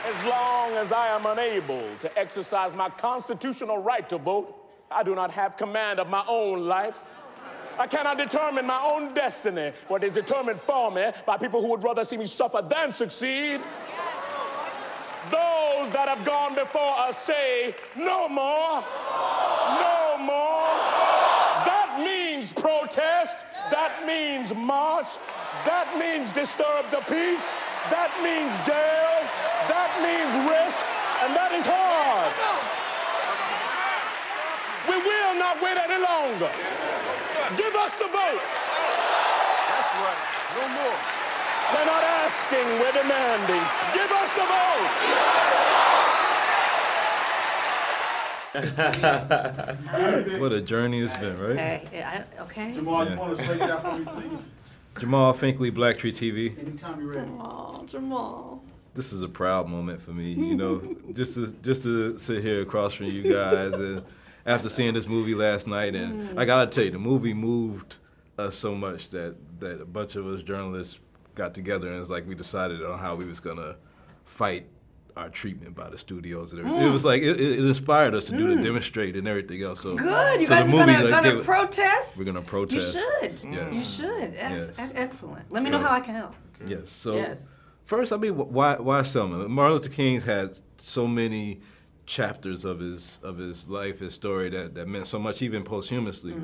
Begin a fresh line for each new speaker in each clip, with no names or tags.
As long as I am unable to exercise my constitutional right to vote, I do not have command of my own life. I cannot determine my own destiny, for it is determined for me by people who would rather see me suffer than succeed. Those that have gone before us say, no more, no more. That means protest, that means march, that means disturb the peace, that means jail, that means risk, and that is hard. We will not wait any longer. Give us the vote.
That's right. No more.
We're not asking, we're demanding. Give us the vote.
What a journey it's been, right?
Okay.
Jamal, you want to straighten that for me, please?
Jamal Finkley, BLACKTREE TV.
Anytime you're ready.
Oh, Jamal.
This is a proud moment for me, you know, just to sit here across from you guys and after seeing this movie last night, and I gotta tell you, the movie moved us so much that a bunch of us journalists got together and it's like we decided on how we was gonna fight our treatment by the studios and everything. It was like it inspired us to do the demonstrate and everything else. So
good. You
so
guys
the
are
movie,
gonna protest.
We're gonna protest.
You should.
Yes.
You should.
Yes.
Excellent. Let me know how I can help.
Yes. So
Yes.
first, I mean, why Selma? Martin Luther King's had so many chapters of his life, his story that meant so much, even posthumously.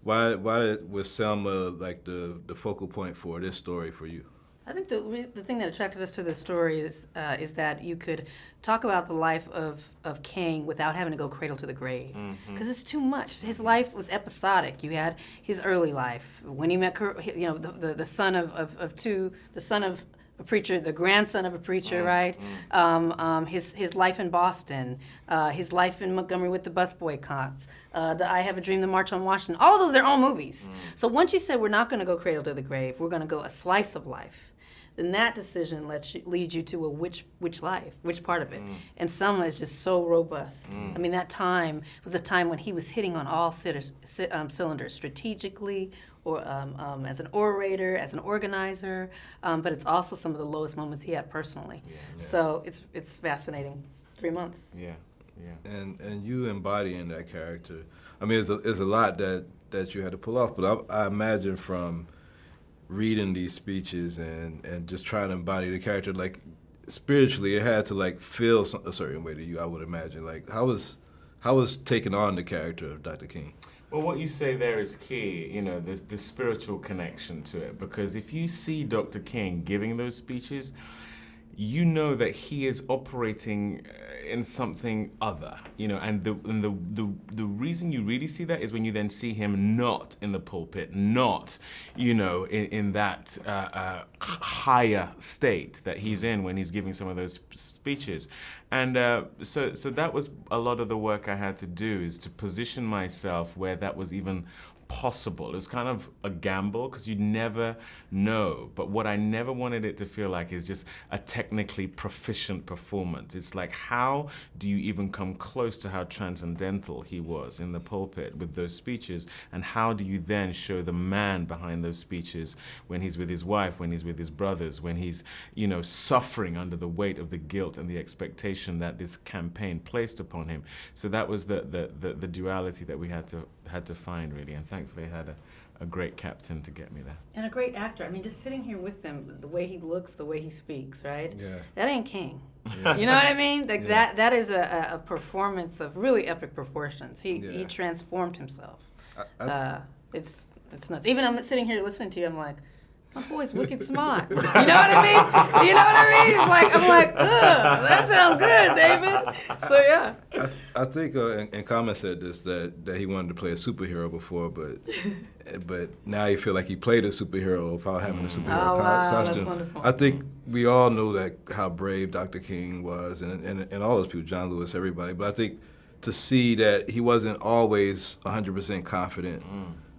Why was Selma like the focal point for this story for you?
I think the thing that attracted us to this story is that you could talk about the life of King without having to go cradle to the grave, because it's too much. His life was episodic. You had his early life when he met, the son of a preacher, the grandson of a preacher, right? His life in Boston, his life in Montgomery with the bus boycotts, the I Have a Dream, the March on Washington. All of those, they're all movies. So once you said we're not going to go cradle to the grave, we're going to go a slice of life, then that decision leads you to a which life, which part of it. And Selma is just so robust. I mean, that time was a time when he was hitting on all cylinders, strategically, or as an orator, as an organizer, but it's also some of the lowest moments he had personally. So it's fascinating. 3 months.
Yeah.
And you embodying that character. I mean, there's a lot that you had to pull off, but I imagine from reading these speeches and just trying to embody the character, like spiritually, it had to like feel a certain way to you. I would imagine. Like how was taking on the character of Dr. King?
Well, what you say there is key, you know, there's the spiritual connection to it, because if you see Dr. King giving those speeches, you know that he is operating in something other, you know, and the reason you really see that is when you then see him not in the pulpit, not, you know, in that higher state that he's in when he's giving some of those speeches. And so that was a lot of the work I had to do, is to position myself where that was even possible. It was kind of a gamble because you never know, but what I never wanted it to feel like is just a technically proficient performance. It's like, how do you even come close to how transcendental he was in the pulpit with those speeches, and how do you then show the man behind those speeches when he's with his wife, when he's with his brothers, when he's, you know, suffering under the weight of the guilt and the expectation that this campaign placed upon him. So that was the duality that we had to find, really, and thankfully I had a great captain to get me there.
And a great actor. I mean, just sitting here with them, the way he looks, the way he speaks, right?
Yeah.
That ain't King.
Yeah.
You know what I mean? Like that is a performance of really epic proportions. He transformed himself. It's nuts. Even I'm sitting here listening to you, I'm like, my boy's wicked smart. You know what I mean? You know what I mean? It's like, I'm like, ugh, that sounds good, David. So yeah.
I think, and Kama said this, that he wanted to play a superhero before, but now he feel like he played a superhero without having a superhero costume.
That's wonderful.
I think we all know that how brave Dr. King was, and all those people, John Lewis, everybody. But I think to see that he wasn't always 100% confident,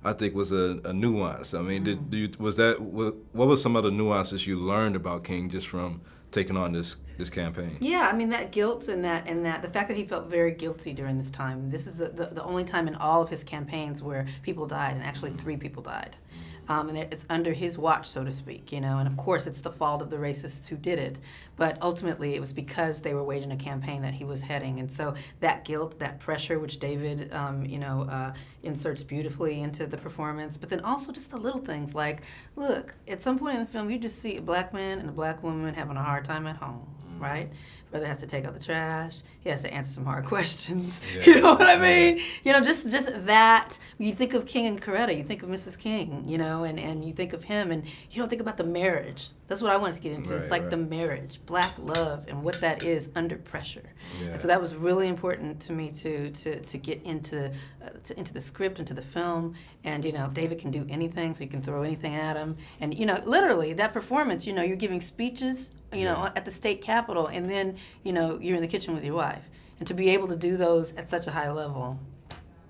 I think was a nuance. I mean, what were some of the nuances you learned about King just from taking on this campaign?
Yeah, I mean, that guilt and the fact that he felt very guilty during this time. This is the only time in all of his campaigns where people died, and actually 3 people died. and it's under his watch, so to speak, you know. And of course, it's the fault of the racists who did it, but ultimately, it was because they were waging a campaign that he was heading. And so that guilt, that pressure, which David, inserts beautifully into the performance, but then also just the little things like, look, at some point in the film, you just see a black man and a black woman having a hard time at home, right? Brother has to take out the trash. He has to answer some hard questions.
Yeah.
You know what I mean? You know, just that. You think of King and Coretta, you think of Mrs. King, you know, and you think of him, and you don't think about the marriage. That's what I wanted to get into.
Right,
it's like
right.
the marriage, black love, and what that is under pressure.
Yeah.
And so that was really important to me to get into the script, into the film. And you know, David can do anything, so you can throw anything at him. And you know, literally that performance, you know, you're giving speeches, you know, at the state capitol, and then you know you're in the kitchen with your wife, and to be able to do those at such a high level,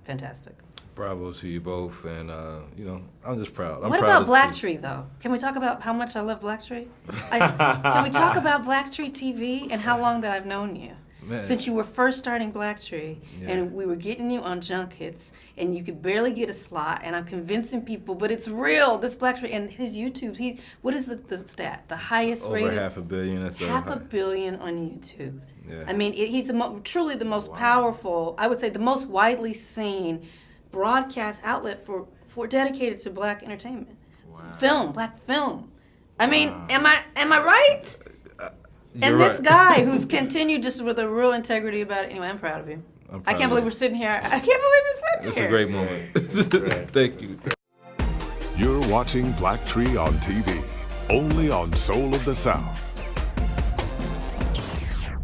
fantastic.
Bravo to you both, and you know, I'm just proud. I'm
What
proud
about
to see-
BLACKTREE, though? Can we talk about how much I love BLACKTREE? Can we talk about BLACKTREE TV and how long that I've known you?
Man.
Since you were first starting BLACKTREE,
Yeah.
and we were getting you on junkets, and you could barely get a slot, and I'm convincing people, but it's real, this BLACKTREE, and his YouTubes, what is the stat? The highest
over
rated?
500 million. That's
$500 million on YouTube.
Yeah.
I mean, he's truly the most powerful, I would say the most widely seen broadcast outlet for dedicated to black entertainment. Film, black film. I mean, am I right? And
You're
this
right.
guy who's continued just with a real integrity about it. Anyway, I'm proud of you.
I'm
I
proud
can't
of
believe
you.
we're sitting here. I can't believe we're sitting
It's
here.
a great moment. Thank you.
You're watching BLACKTREE on TV, only on Soul of the South.